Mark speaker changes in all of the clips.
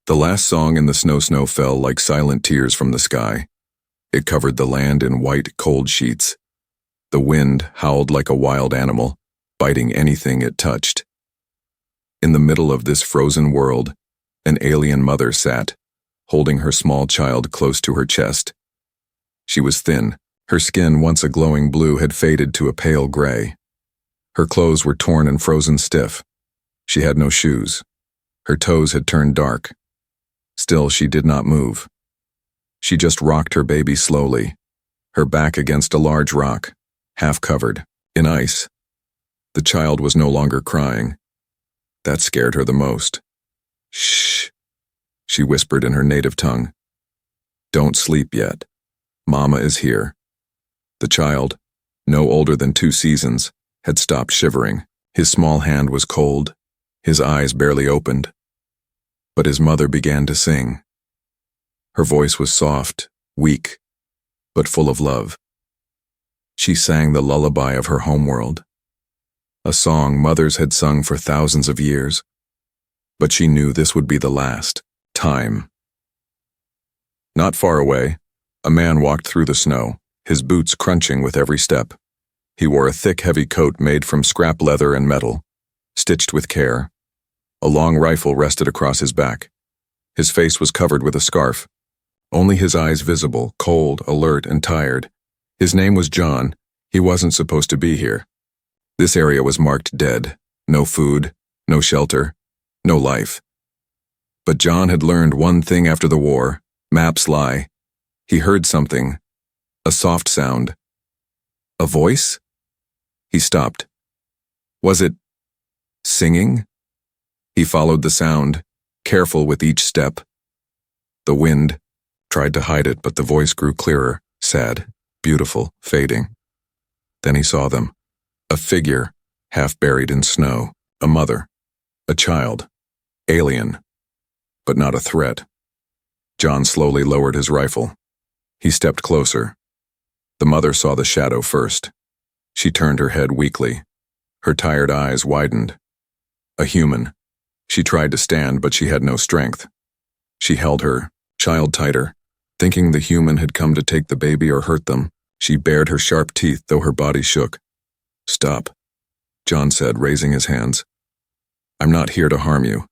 Speaker 1: The last song in the snow fell like silent tears from the sky. It covered the land in white, cold sheets. The wind howled like a wild animal, biting anything it touched. In the middle of this frozen world, an alien mother sat, holding her small child close to her chest. She was thin. Her skin, once a glowing blue, had faded to a pale gray. Her clothes were torn and frozen stiff. She had no shoes. Her toes had turned dark. Still, she did not move. She just rocked her baby slowly, her back against a large rock, half covered in ice. The child was no longer crying. That scared her the most. "Shh," she whispered in her native tongue. "Don't sleep yet. Mama is here." The child, no older than 2 seasons, had stopped shivering. His small hand was cold, his eyes barely opened. But his mother began to sing. Her voice was soft, weak, but full of love. She sang the lullaby of her homeworld, a song mothers had sung for thousands of years. But she knew this would be the last time. Not far away, a man walked through the snow, his boots crunching with every step. He wore a thick, heavy coat made from scrap leather and metal, stitched with care. A long rifle rested across his back. His face was covered with a scarf, only his eyes visible, cold, alert, and tired. His name was John. He wasn't supposed to be here. This area was marked dead. No food, no shelter, no life. But John had learned one thing after the war. Maps lie. He heard something. A soft sound. A voice? He stopped. Was it singing? He followed the sound, careful with each step. The wind tried to hide it, but the voice grew clearer, sad, beautiful, fading. Then he saw them. A figure, half buried in snow. A mother. A child. Alien. But not a threat. John slowly lowered his rifle. He stepped closer. The mother saw the shadow first. She turned her head weakly. Her tired eyes widened. A human. She tried to stand, but she had no strength. She held her child tighter, thinking the human had come to take the baby or hurt them. She bared her sharp teeth, though her body shook. "Stop," John said, raising his hands. "I'm not here to harm you."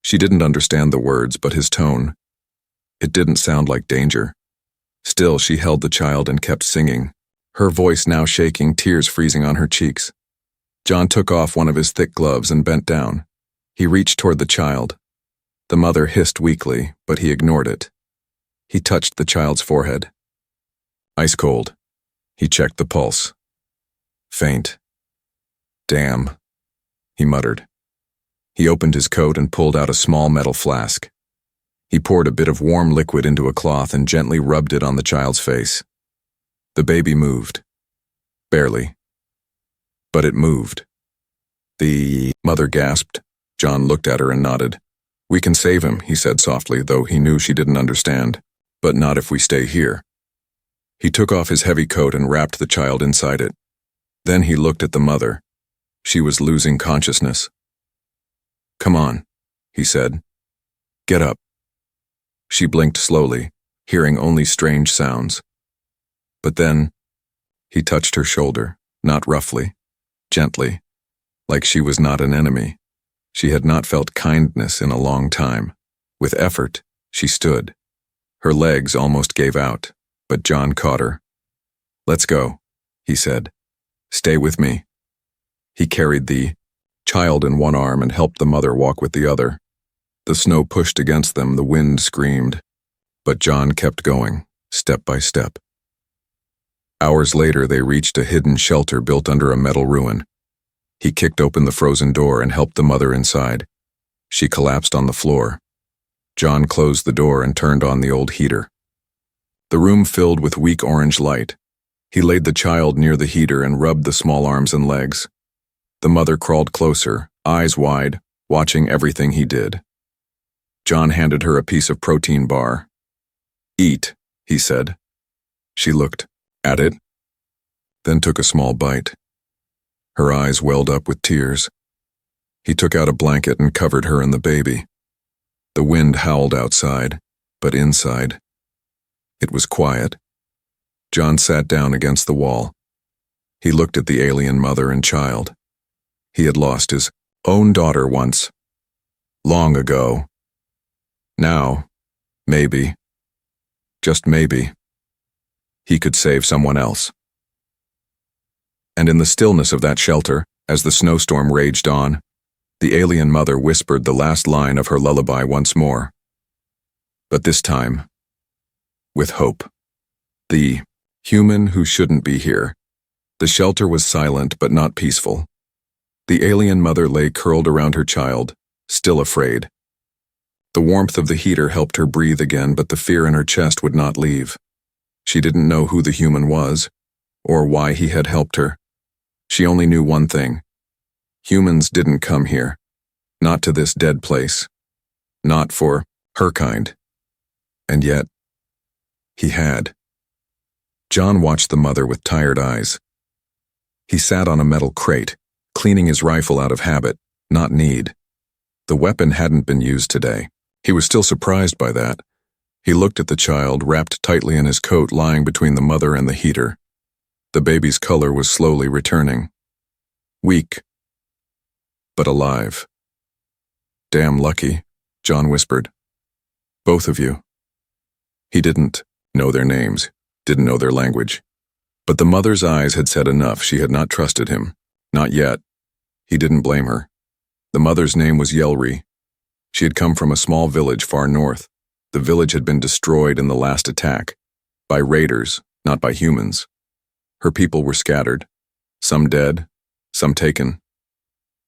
Speaker 1: She didn't understand the words, but his tone. It didn't sound like danger. Still, she held the child and kept singing, her voice now shaking, tears freezing on her cheeks. John took off one of his thick gloves and bent down. He reached toward the child. The mother hissed weakly, but he ignored it. He touched the child's forehead. Ice cold. He checked the pulse. Faint. "Damn," he muttered. He opened his coat and pulled out a small metal flask. He poured a bit of warm liquid into a cloth and gently rubbed it on the child's face. The baby moved. Barely. But it moved. The mother gasped. John looked at her and nodded. "We can save him," he said softly, though he knew she didn't understand. "But not if we stay here." He took off his heavy coat and wrapped the child inside it. Then he looked at the mother. She was losing consciousness. "Come on," he said. "Get up." She blinked slowly, hearing only strange sounds. But then, he touched her shoulder, not roughly, gently, like she was not an enemy. She had not felt kindness in a long time. With effort, she stood. Her legs almost gave out, but John caught her. "Let's go," he said. "Stay with me." He carried the child in one arm and helped the mother walk with the other. The snow pushed against them, the wind screamed. But John kept going, step by step. Hours later, they reached a hidden shelter built under a metal ruin. He kicked open the frozen door and helped the mother inside. She collapsed on the floor. John closed the door and turned on the old heater. The room filled with weak orange light. He laid the child near the heater and rubbed the small arms and legs. The mother crawled closer, eyes wide, watching everything he did. John handed her a piece of protein bar. "Eat," he said. She looked at it, then took a small bite. Her eyes welled up with tears. He took out a blanket and covered her and the baby. The wind howled outside, but inside, it was quiet. John sat down against the wall. He looked at the alien mother and child. He had lost his own daughter once. Long ago. Now, maybe, just maybe, he could save someone else. And in the stillness of that shelter, as the snowstorm raged on, the alien mother whispered the last line of her lullaby once more. But this time, with hope. The human who shouldn't be here. The shelter was silent but not peaceful. The alien mother lay curled around her child, still afraid. The warmth of the heater helped her breathe again, but the fear in her chest would not leave. She didn't know who the human was, or why he had helped her. She only knew one thing. Humans didn't come here. Not to this dead place. Not for her kind. And yet, he had. John watched the mother with tired eyes. He sat on a metal crate, cleaning his rifle out of habit, not need. The weapon hadn't been used today. He was still surprised by that. He looked at the child, wrapped tightly in his coat, lying between the mother and the heater. The baby's color was slowly returning. Weak, but alive. Damn lucky, John whispered. Both of you. He didn't know their names, didn't know their language. But the mother's eyes had said enough. She had not trusted him. Not yet. He didn't blame her. The mother's name was Yelri. She had come from a small village far north. The village had been destroyed in the last attack. By raiders, not by humans. Her people were scattered. Some dead, some taken.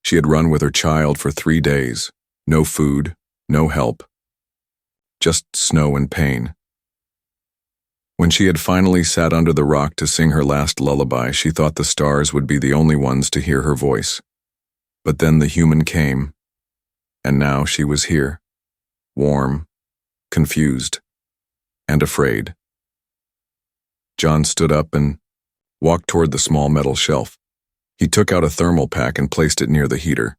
Speaker 1: She had run with her child for 3 days. No food, no help. Just snow and pain. When she had finally sat under the rock to sing her last lullaby, she thought the stars would be the only ones to hear her voice. But then the human came, and now she was here, warm, confused, and afraid. John stood up and walked toward the small metal shelf. He took out a thermal pack and placed it near the heater.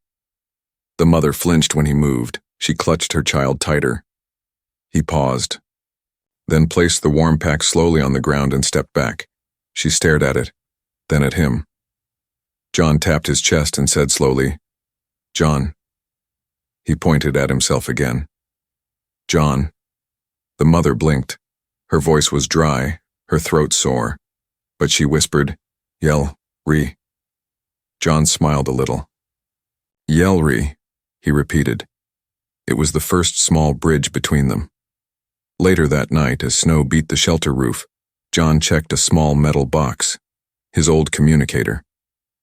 Speaker 1: The mother flinched when he moved. She clutched her child tighter. He paused, then placed the warm pack slowly on the ground and stepped back. She stared at it, then at him. John tapped his chest and said slowly, "John." He pointed at himself again. "John." The mother blinked. Her voice was dry, her throat sore, but she whispered, "Yel-Ri." John smiled a little. "Yel-Ri," he repeated. It was the first small bridge between them. Later that night, as snow beat the shelter roof, John checked a small metal box, his old communicator.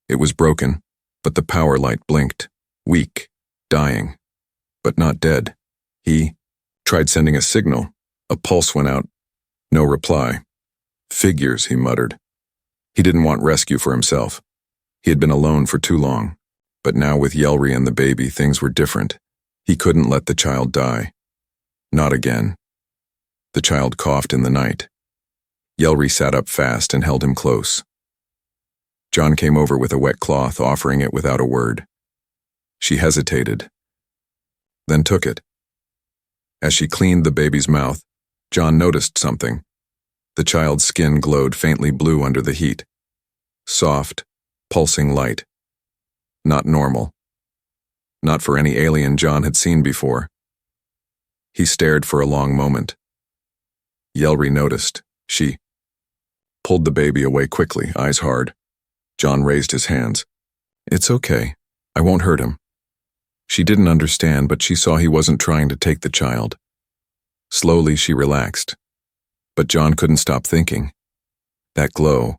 Speaker 1: It was broken, but the power light blinked, weak, dying, but not dead. He tried sending a signal. A pulse went out. No reply. "Figures," he muttered. He didn't want rescue for himself. He had been alone for too long, but now with Yelri and the baby, things were different. He couldn't let the child die. Not again. The child coughed in the night. Yelri sat up fast and held him close. John came over with a wet cloth, offering it without a word. She hesitated, then took it. As she cleaned the baby's mouth, John noticed something. The child's skin glowed faintly blue under the heat. Soft, pulsing light. Not normal. Not for any alien John had seen before. He stared for a long moment. Yelri noticed. She pulled the baby away quickly, eyes hard. John raised his hands. "It's okay. I won't hurt him." She didn't understand, but she saw he wasn't trying to take the child. Slowly she relaxed. But John couldn't stop thinking. That glow.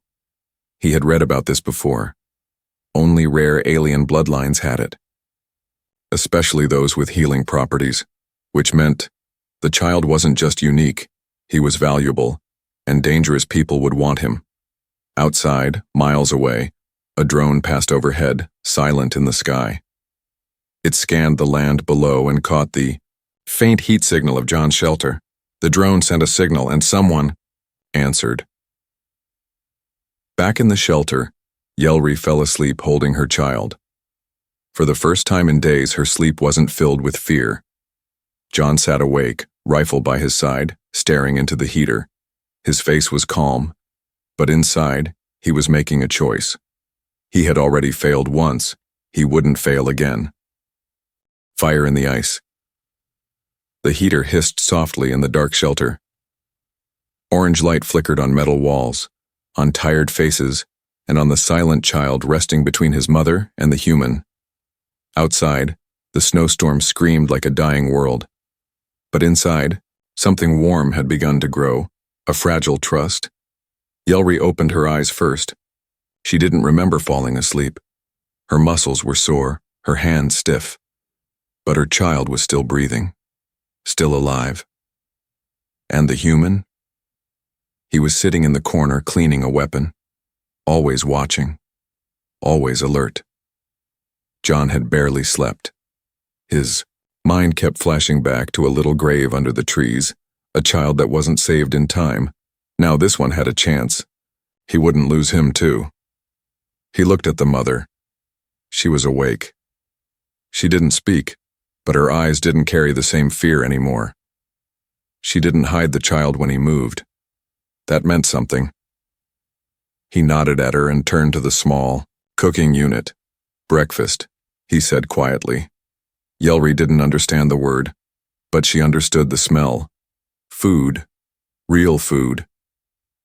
Speaker 1: He had read about this before. Only rare alien bloodlines had it. Especially those with healing properties, which meant the child wasn't just unique, he was valuable, and dangerous people would want him. Outside, miles away, a drone passed overhead, silent in the sky. It scanned the land below and caught the faint heat signal of John's shelter. The drone sent a signal, and someone answered. Back in the shelter, Yelri fell asleep holding her child. For the first time in days, her sleep wasn't filled with fear. John sat awake, rifle by his side, staring into the heater. His face was calm, but inside, he was making a choice. He had already failed once. He wouldn't fail again. Fire in the ice. The heater hissed softly in the dark shelter. Orange light flickered on metal walls, on tired faces, and on the silent child resting between his mother and the human. Outside, the snowstorm screamed like a dying world. But inside, something warm had begun to grow, a fragile trust. Yelri opened her eyes first. She didn't remember falling asleep. Her muscles were sore, her hands stiff. But her child was still breathing, still alive. And the human? He was sitting in the corner cleaning a weapon, always watching, always alert. John had barely slept. His mind kept flashing back to a little grave under the trees, a child that wasn't saved in time. Now this one had a chance. He wouldn't lose him too. He looked at the mother. She was awake. She didn't speak, but her eyes didn't carry the same fear anymore. She didn't hide the child when he moved. That meant something. He nodded at her and turned to the small, cooking unit. Breakfast, he said quietly. Yelri didn't understand the word, but she understood the smell. Food. Real food.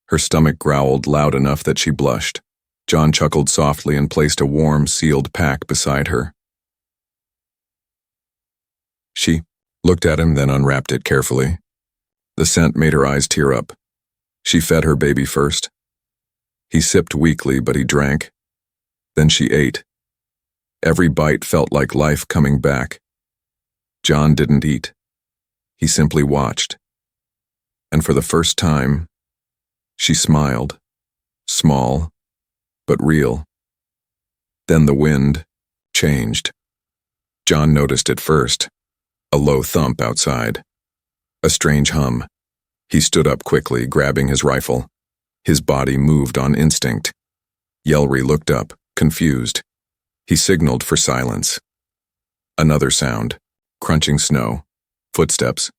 Speaker 1: Her stomach growled loud enough that she blushed. John chuckled softly and placed a warm, sealed pack beside her. She looked at him, then unwrapped it carefully. The scent made her eyes tear up. She fed her baby first. He sipped weakly, but he drank. Then she ate. Every bite felt like life coming back. John didn't eat. He simply watched. And for the first time, she smiled. Small, but real. Then the wind changed. John noticed it first. A low thump outside. A strange hum. He stood up quickly, grabbing his rifle. His body moved on instinct. Yelri looked up, confused. He signaled for silence. Another sound. Crunching snow. Footsteps.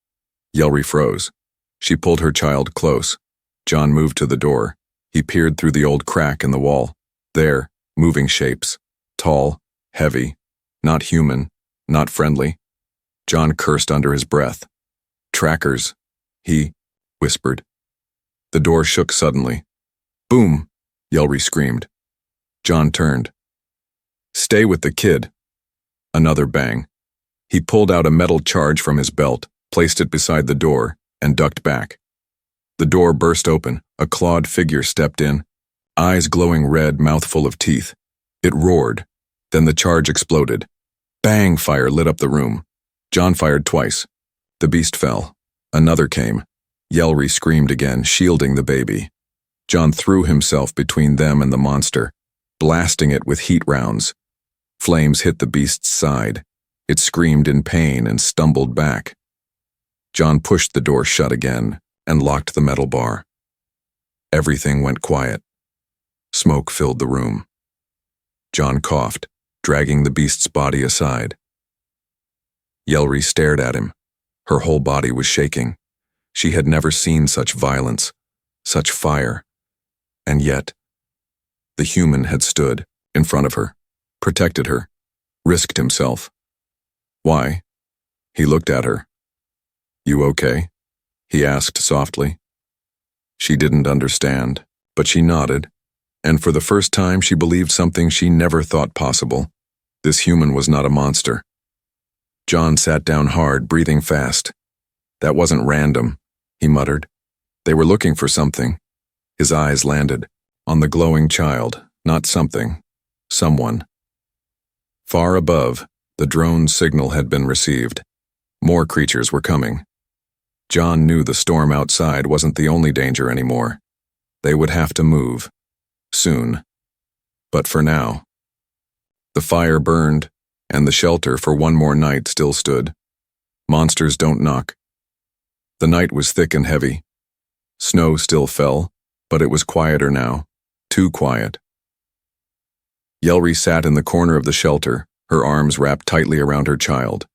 Speaker 1: Yelri froze. She pulled her child close. John moved to the door. He peered through the old crack in the wall. There, moving shapes. Tall, heavy. Not human, not friendly. John cursed under his breath. Trackers, he whispered. The door shook suddenly. Boom, Yelri screamed. John turned. Stay with the kid. Another bang. He pulled out a metal charge from his belt, placed it beside the door, and ducked back. The door burst open. A clawed figure stepped in, eyes glowing red, mouth full of teeth. It roared. Then the charge exploded. Bang! Fire lit up the room. John fired twice. The beast fell. Another came. Yelri screamed again, shielding the baby. John threw himself between them and the monster, blasting it with heat rounds. Flames hit the beast's side. It screamed in pain and stumbled back. John pushed the door shut again and locked the metal bar. Everything went quiet. Smoke filled the room. John coughed, dragging the beast's body aside. Yelri stared at him. Her whole body was shaking. She had never seen such violence, such fire. And yet, the human had stood in front of her, protected her, risked himself. Why? He looked at her. You okay? He asked softly. She didn't understand, but she nodded, and for the first time she believed something she never thought possible. This human was not a monster. John sat down hard, breathing fast. That wasn't random, he muttered. They were looking for something. His eyes landed on the glowing child, not something, someone. Far above, the drone's signal had been received. More creatures were coming. John knew the storm outside wasn't the only danger anymore. They would have to move. Soon. But for now. The fire burned, and the shelter for one more night still stood. Monsters don't knock. The night was thick and heavy. Snow still fell, but it was quieter now. Too quiet. Yelri sat in the corner of the shelter, her arms wrapped tightly around her child.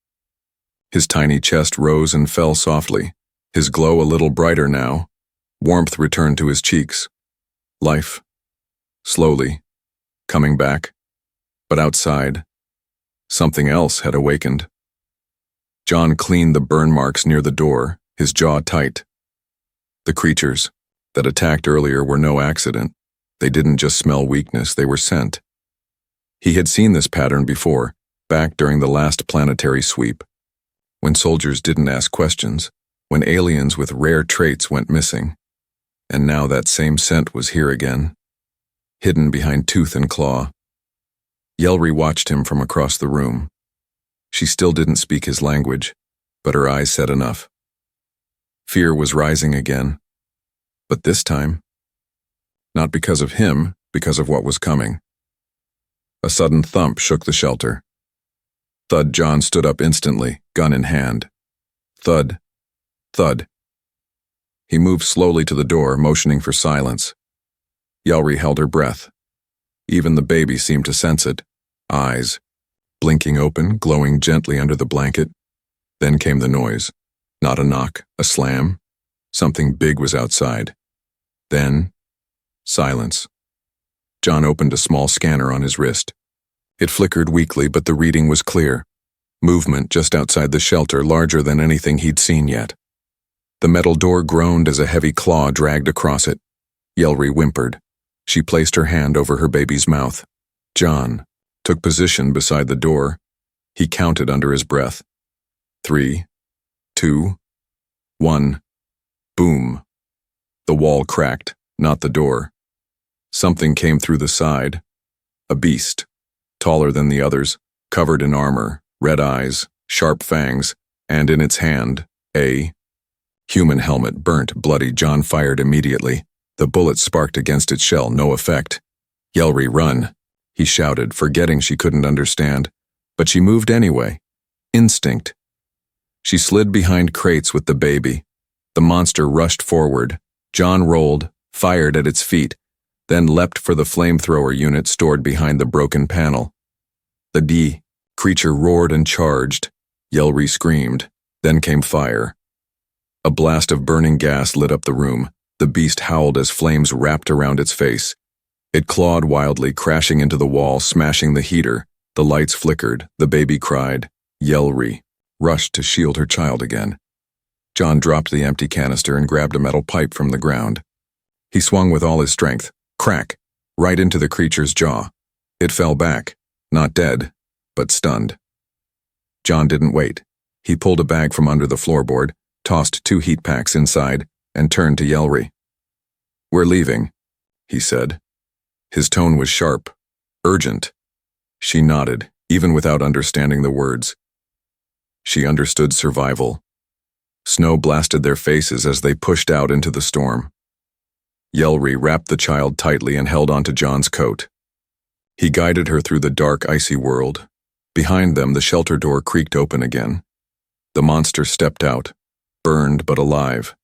Speaker 1: His tiny chest rose and fell softly, his glow a little brighter now. Warmth returned to his cheeks. Life, slowly, coming back. But outside, something else had awakened. John cleaned the burn marks near the door, his jaw tight. The creatures that attacked earlier were no accident. They didn't just smell weakness, they were sent. He had seen this pattern before, back during the last planetary sweep. When soldiers didn't ask questions, when aliens with rare traits went missing. And now that same scent was here again, hidden behind tooth and claw. Yelry watched him from across the room. She still didn't speak his language, but her eyes said enough. Fear was rising again. But this time, not because of him, because of what was coming. A sudden thump shook the shelter. Thud. John stood up instantly, gun in hand. Thud. Thud. He moved slowly to the door, motioning for silence. Yelry held her breath. Even the baby seemed to sense it. Eyes, blinking open, glowing gently under the blanket. Then came the noise. Not a knock, a slam. Something big was outside. Then, silence. John opened a small scanner on his wrist. It flickered weakly, but the reading was clear. Movement just outside the shelter, larger than anything he'd seen yet. The metal door groaned as a heavy claw dragged across it. Yelry whimpered. She placed her hand over her baby's mouth. John took position beside the door. He counted under his breath. 3, 2, 1. Boom. The wall cracked, not the door. Something came through the side. A beast, taller than the others, covered in armor, red eyes, sharp fangs, and in its hand, a human helmet, burnt, bloody. John fired immediately. The bullet sparked against its shell, no effect. Yelry, run, he shouted, forgetting she couldn't understand. But she moved anyway. Instinct. She slid behind crates with the baby. The monster rushed forward. John rolled, fired at its feet, then leapt for the flamethrower unit stored behind the broken panel. The creature roared and charged. Yelry screamed. Then came fire. A blast of burning gas lit up the room. The beast howled as flames wrapped around its face. It clawed wildly, crashing into the wall, smashing the heater. The lights flickered. The baby cried. Yelry rushed to shield her child again. John dropped the empty canister and grabbed a metal pipe from the ground. He swung with all his strength. Crack! Right into the creature's jaw. It fell back, not dead, but stunned. John didn't wait. He pulled a bag from under the floorboard, tossed 2 heat packs inside, and turned to Yelry. We're leaving, he said. His tone was sharp, urgent. She nodded, even without understanding the words. She understood survival. Snow blasted their faces as they pushed out into the storm. Yelry wrapped the child tightly and held onto John's coat. He guided her through the dark, icy world. Behind them, the shelter door creaked open again. The monster stepped out, burned but alive.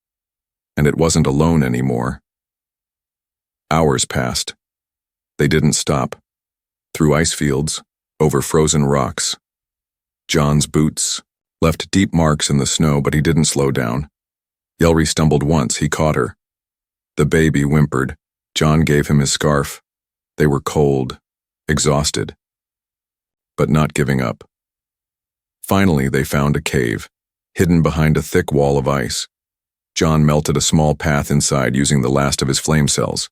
Speaker 1: And it wasn't alone anymore. Hours passed. They didn't stop. Through ice fields, over frozen rocks. John's boots left deep marks in the snow, but he didn't slow down. Yelry stumbled once. He caught her. The baby whimpered. John gave him his scarf. They were cold, exhausted, but not giving up. Finally, they found a cave, hidden behind a thick wall of ice. John melted a small path inside using the last of his flame cells.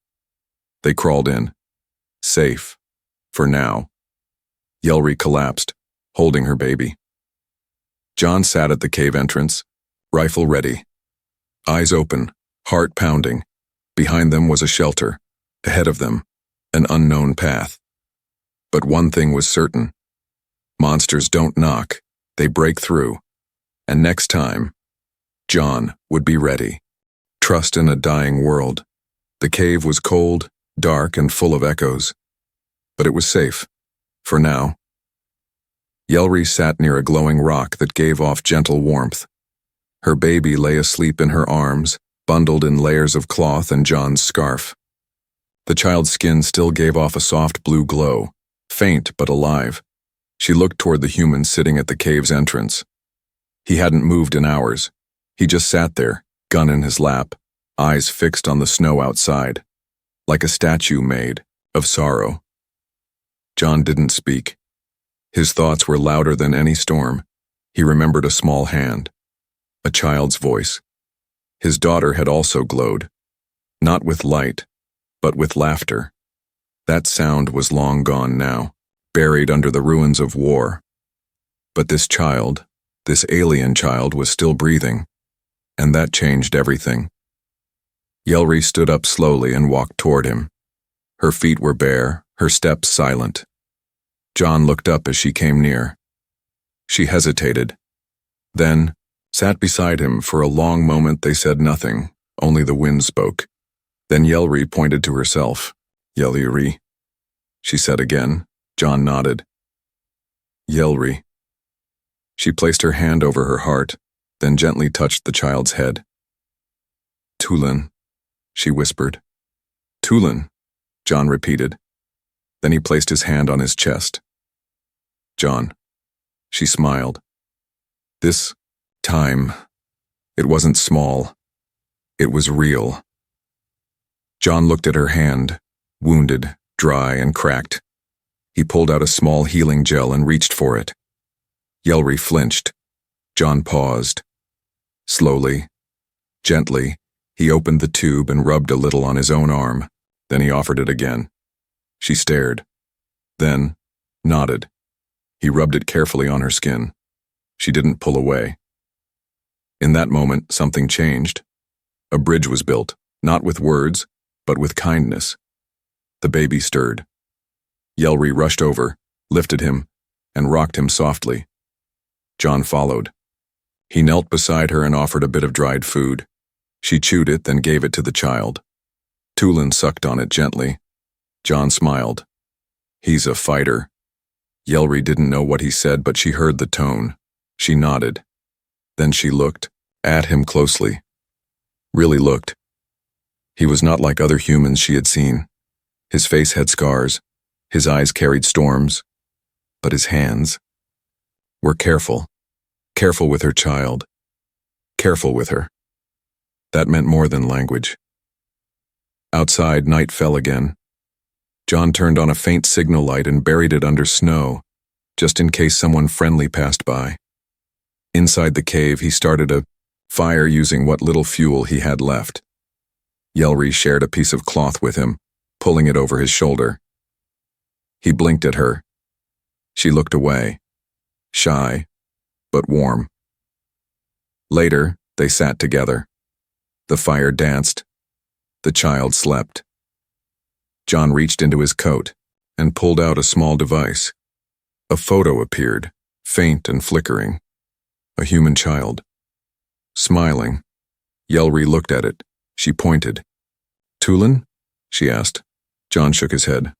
Speaker 1: They crawled in. Safe. For now. Yelry collapsed, holding her baby. John sat at the cave entrance, rifle ready. Eyes open, heart pounding. Behind them was a shelter. Ahead of them, an unknown path. But one thing was certain. Monsters don't knock, they break through. And next time, John would be ready. Trust in a dying world. The cave was cold, dark, and full of echoes. But it was safe. For now. Yelry sat near a glowing rock that gave off gentle warmth. Her baby lay asleep in her arms, bundled in layers of cloth and John's scarf. The child's skin still gave off a soft blue glow, faint but alive. She looked toward the humans sitting at the cave's entrance. He hadn't moved in hours. He just sat there, gun in his lap, eyes fixed on the snow outside, like a statue made of sorrow. John didn't speak. His thoughts were louder than any storm. He remembered a small hand, a child's voice. His daughter had also glowed, not with light, but with laughter. That sound was long gone now, buried under the ruins of war. But this child, this alien child, was still breathing, and that changed everything. Yelri stood up slowly and walked toward him. Her feet were bare, her steps silent. John looked up as she came near. She hesitated, then sat beside him. For a long moment they said nothing, only the wind spoke. Then Yelri pointed to herself. Yelri, she said again. John nodded. Yelri. She placed her hand over her heart, then gently touched the child's head. Tulin, she whispered. Tulin, John repeated. Then he placed his hand on his chest. John. She smiled. This time, it wasn't small. It was real. John looked at her hand, wounded, dry, and cracked. He pulled out a small healing gel and reached for it. Yelri flinched. John paused. Slowly, gently, he opened the tube and rubbed a little on his own arm. Then he offered it again. She stared. Then nodded. He rubbed it carefully on her skin. She didn't pull away. In that moment, something changed. A bridge was built, not with words, but with kindness. The baby stirred. Yelri rushed over, lifted him, and rocked him softly. John followed. He knelt beside her and offered a bit of dried food. She chewed it, then gave it to the child. Tulin sucked on it gently. John smiled. He's a fighter. Yelri didn't know what he said, but she heard the tone. She nodded. Then she looked at him closely. Really looked. He was not like other humans she had seen. His face had scars. His eyes carried storms. But his hands were careful. Careful with her child. Careful with her. That meant more than language. Outside, night fell again. John turned on a faint signal light and buried it under snow, just in case someone friendly passed by. Inside the cave, he started a fire using what little fuel he had left. Yelri shared a piece of cloth with him, pulling it over his shoulder. He blinked at her. She looked away, shy, but warm. Later, they sat together. The fire danced. The child slept. John reached into his coat and pulled out a small device. A photo appeared, faint and flickering. A human child. Smiling. Yelri looked at it. She pointed. Tulin? She asked. John shook his head.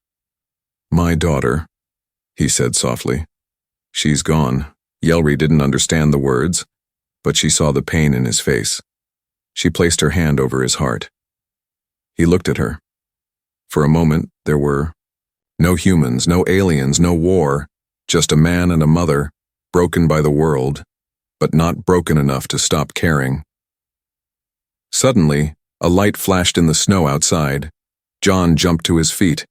Speaker 1: My daughter, he said softly. She's gone. Yelri didn't understand the words, but she saw the pain in his face. She placed her hand over his heart. He looked at her. For a moment, there were no humans, no aliens, no war, just a man and a mother, broken by the world, but not broken enough to stop caring. Suddenly, a light flashed in the snow outside. John jumped to his feet.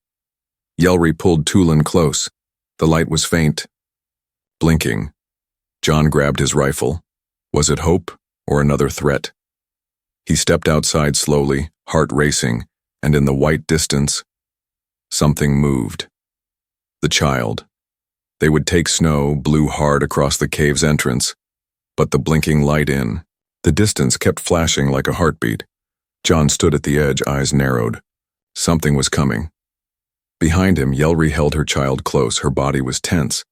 Speaker 1: Yelri pulled Tulin close. The light was faint, blinking. John grabbed his rifle. Was it hope or another threat? He stepped outside slowly, heart racing, and in the white distance, something moved. The child. They would take snow, blew hard across the cave's entrance, but the blinking light in the distance kept flashing like a heartbeat. John stood at the edge, eyes narrowed. Something was coming. Behind him, Yelri held her child close. Her body was tense.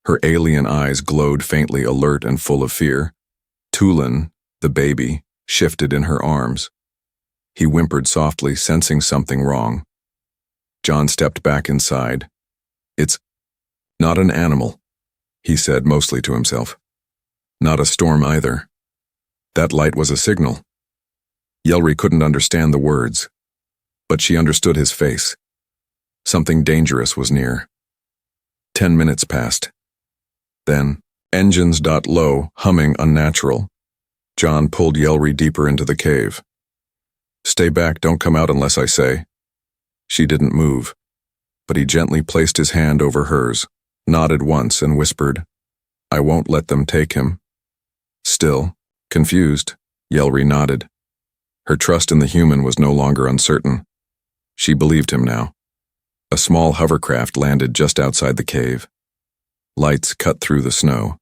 Speaker 1: Her alien eyes glowed faintly, alert and full of fear. Tulin, the baby, shifted in her arms. He whimpered softly, sensing something wrong. John stepped back inside. It's not an animal, he said mostly to himself. Not a storm either. That light was a signal. Yelri couldn't understand the words, but she understood his face. Something dangerous was near. 10 minutes passed. Then, Engines low, humming unnatural. John pulled Yelry deeper into the cave. Stay back, don't come out unless I say. She didn't move, but he gently placed his hand over hers, nodded once and whispered, I won't let them take him. Still, confused, Yelry nodded. Her trust in the human was no longer uncertain. She believed him now. A small hovercraft landed just outside the cave. Lights cut through the snow.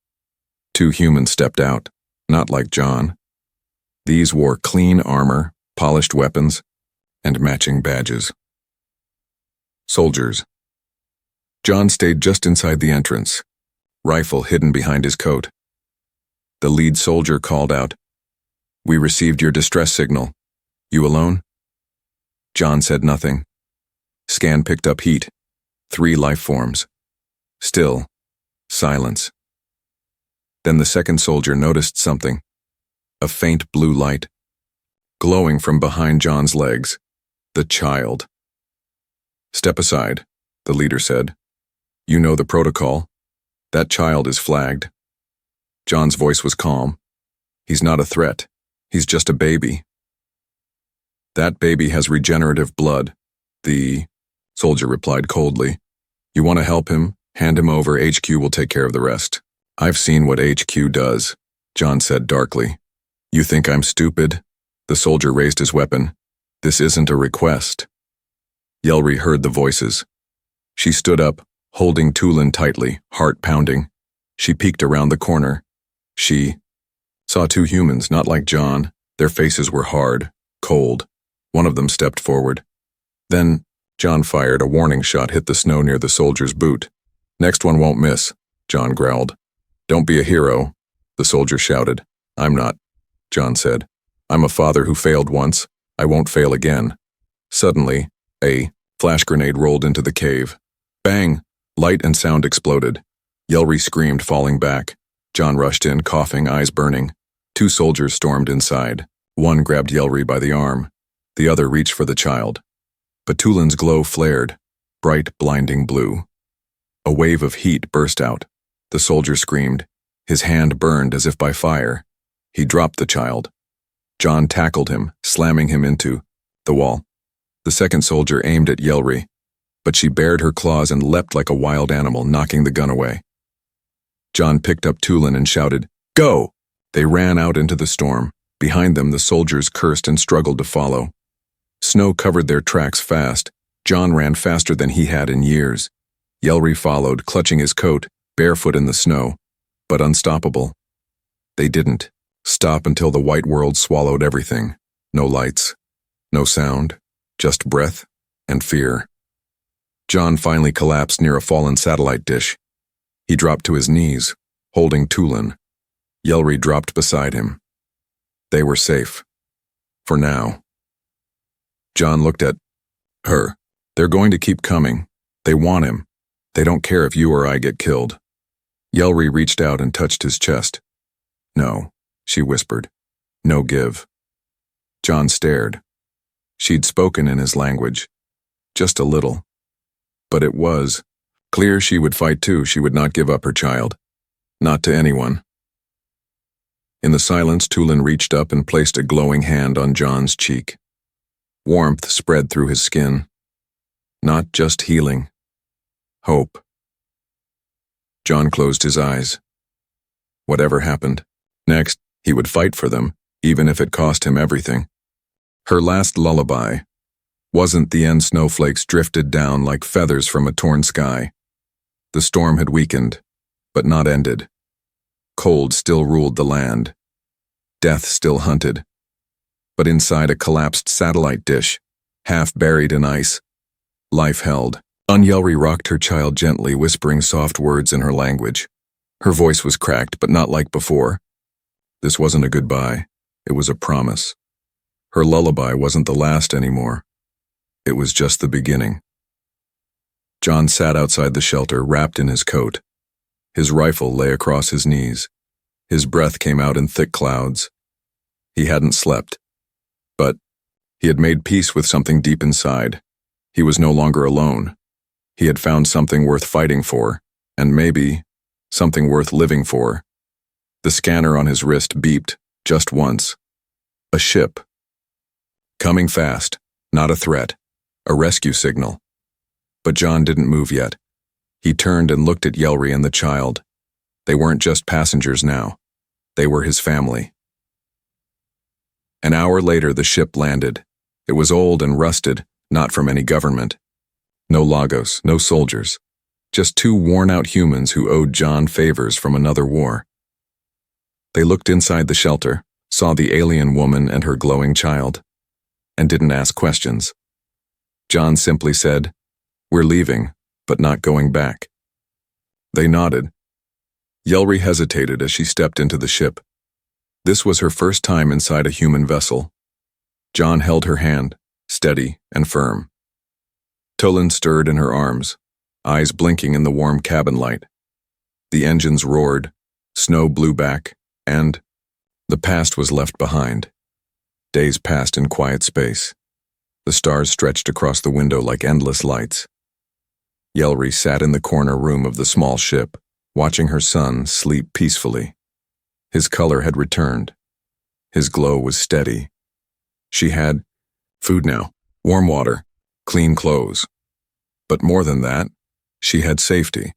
Speaker 1: 2 humans stepped out, not like John. These wore clean armor, polished weapons, and matching badges. Soldiers. John stayed just inside the entrance, rifle hidden behind his coat. The lead soldier called out, We received your distress signal. You alone? John said nothing. Scan picked up heat. 3 life forms. Still, silence. Then the second soldier noticed something. A faint blue light. Glowing from behind John's legs. The child. Step aside, the leader said. You know the protocol. That child is flagged. John's voice was calm. He's not a threat. He's just a baby. That baby has regenerative blood. The soldier replied coldly. You want to help him? Hand him over. HQ will take care of the rest. I've seen what HQ does, John said darkly. You think I'm stupid? The soldier raised his weapon. This isn't a request. Yelry heard the voices. She stood up, holding Tulin tightly, heart pounding. She peeked around the corner. She saw 2 humans, not like John. Their faces were hard, cold. One of them stepped forward. Then, John fired. A warning shot hit the snow near the soldier's boot. Next one won't miss, John growled. Don't be a hero, the soldier shouted. I'm not, John said. I'm a father who failed once. I won't fail again. Suddenly, a flash grenade rolled into the cave. Bang! Light and sound exploded. Yelry screamed, falling back. John rushed in, coughing, eyes burning. 2 soldiers stormed inside. One grabbed Yelry by the arm. The other reached for the child. But Tulin's glow flared, bright, blinding blue. A wave of heat burst out. The soldier screamed. His hand burned as if by fire. He dropped the child. John tackled him, slamming him into the wall. The second soldier aimed at Yelry, but she bared her claws and leapt like a wild animal, knocking the gun away. John picked up Tulin and shouted, Go! They ran out into the storm. Behind them, the soldiers cursed and struggled to follow. Snow covered their tracks fast. John ran faster than he had in years. Yelry followed, clutching his coat, barefoot in the snow, but unstoppable. They didn't stop until the white world swallowed everything. No lights, no sound, just breath and fear. John finally collapsed near a fallen satellite dish. He dropped to his knees, holding Tulin. Yelry dropped beside him. They were safe. For now. John looked at her. They're going to keep coming. They want him. They don't care if you or I get killed. Yelry reached out and touched his chest. No, she whispered. No give. John stared. She'd spoken in his language. Just a little. But it was clear she would fight too. She would not give up her child. Not to anyone. In the silence, Tulin reached up and placed a glowing hand on John's cheek. Warmth spread through his skin. Not just healing. Hope. John closed his eyes. Whatever happened, next, he would fight for them, even if it cost him everything. Her last lullaby wasn't the end. Snowflakes drifted down like feathers from a torn sky. The storm had weakened, but not ended. Cold still ruled the land. Death still hunted. But inside a collapsed satellite dish, half buried in ice, life held. Yelry rocked her child gently, whispering soft words in her language. Her voice was cracked, but not like before. This wasn't a goodbye. It was a promise. Her lullaby wasn't the last anymore. It was just the beginning. John sat outside the shelter, wrapped in his coat. His rifle lay across his knees. His breath came out in thick clouds. He hadn't slept. But he had made peace with something deep inside. He was no longer alone. He had found something worth fighting for, and maybe, something worth living for. The scanner on his wrist beeped, just once. A ship. Coming fast, not a threat, a rescue signal. But John didn't move yet. He turned and looked at Yelry and the child. They weren't just passengers now. They were his family. An hour later, the ship landed. It was old and rusted, not from any government. No Lagos, no soldiers. Just two worn-out humans who owed John favors from another war. They looked inside the shelter, saw the alien woman and her glowing child, and didn't ask questions. John simply said, "We're leaving, but not going back." They nodded. Yelry hesitated as she stepped into the ship. This was her first time inside a human vessel. John held her hand, steady and firm. Tolan stirred in her arms, eyes blinking in the warm cabin light. The engines roared, snow blew back, and the past was left behind. Days passed in quiet space. The stars stretched across the window like endless lights. Yelry sat in the corner room of the small ship, watching her son sleep peacefully. His color had returned. His glow was steady. She had food now, warm water, clean clothes. But more than that, she had safety.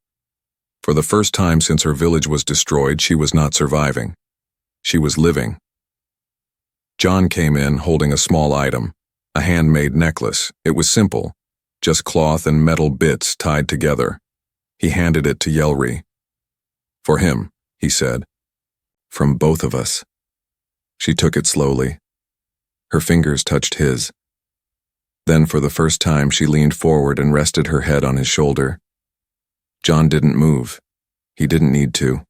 Speaker 1: For the first time since her village was destroyed, she was not surviving. She was living. John came in holding a small item, a handmade necklace. It was simple, just cloth and metal bits tied together. He handed it to Yelry. "For him," he said. "From both of us." She took it slowly. Her fingers touched his. Then for the first time she leaned forward and rested her head on his shoulder. John didn't move. He didn't need to.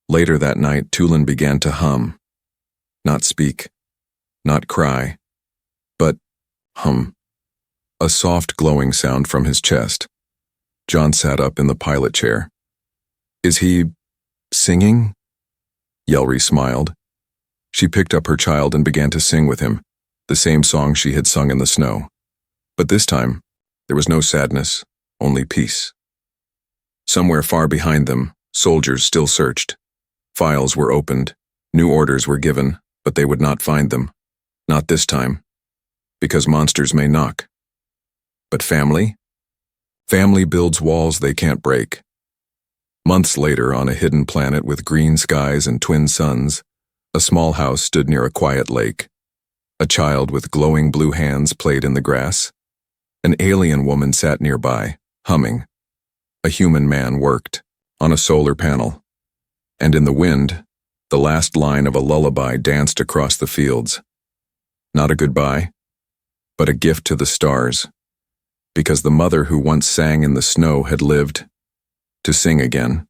Speaker 1: Later that night, Tolan began to hum. Not speak, not cry, but hum. A soft glowing sound from his chest. John sat up in the pilot chair. "Is he singing?" Yelry smiled. She picked up her child and began to sing with him, the same song she had sung in the snow. But this time, there was no sadness, only peace. Somewhere far behind them, soldiers still searched. Files were opened, new orders were given, but they would not find them. Not this time. Because monsters may knock. But family? Family builds walls they can't break. Months later, on a hidden planet with green skies and twin suns, a small house stood near a quiet lake. A child with glowing blue hands played in the grass. An alien woman sat nearby, humming. A human man worked, on a solar panel. And in the wind, the last line of a lullaby danced across the fields. Not a goodbye, but a gift to the stars, because the mother who once sang in the snow had lived to sing again.